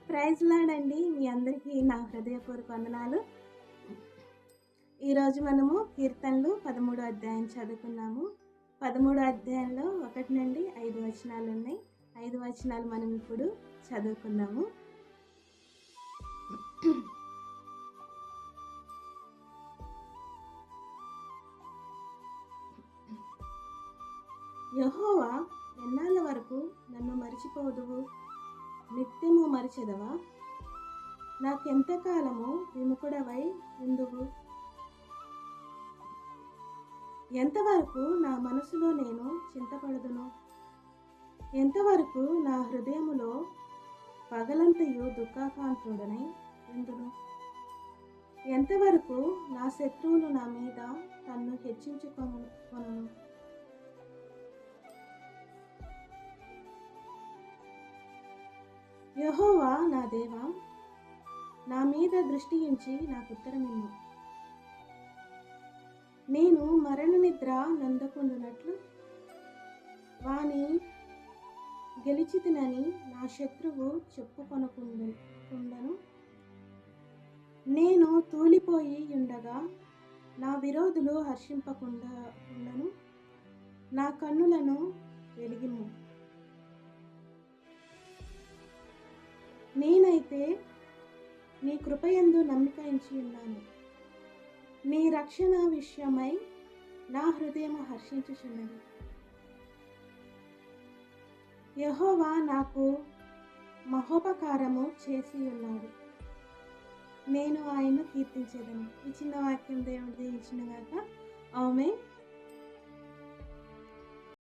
Praise lord అండి. మీ అందరికీ నా హృదయపూర్వక వందనాలు. ఈరోజు మనము కీర్తనలు 13 అధ్యాయం చదువుకున్నాము. 13 అధ్యాయంలో 1 నుండి 5 వచనాలు ఉన్నాయి. 5 వచనాలు మనం ఇప్పుడు చదువుకుందాము. యెహోవా, ఎన్నాళ్ళ వరకు నన్ను మరిచిపోదువు? నిత్యము మరిచెదవా? నాకెంతకాలము విముఖుడవై ఉందువు? ఎంతవరకు నా మనసులో నేను చింతపడుదును? ఎంతవరకు నా హృదయములో పగలంతయు దుఃఖాకాంతుడనై ఉందును? ఎంతవరకు నా శత్రువులు నా మీద తన్ను హెచ్చించుకొనును? యెహోవా నా దేవా, నా మీద దృష్టి ఉంచి నాకు ఉత్తరమిమ్ము. నేను మరణ నిద్ర నందకుండునట్లు వాని గెలిచితినని నా శత్రువు చెప్పుకొనకుండను. నేను తూలిపోయి ఉండగా నా విరోధులు హర్షింపకుండను. నా కన్నులను వెలిగిమ్ము. నేనైతే నీ కృపయందు నమ్మిక ఉంచి ఉన్నాను. నీ రక్షణ విషయమై నా హృదయము హర్షించుచున్నది. యెహోవా నాకు మహోపకారము చేసి ఉన్నాడు. నేను ఆయన్ను కీర్తించేదను. ఈ చిన్న వాక్యం దేవుడు దీవించును గాక. ఆమేన్.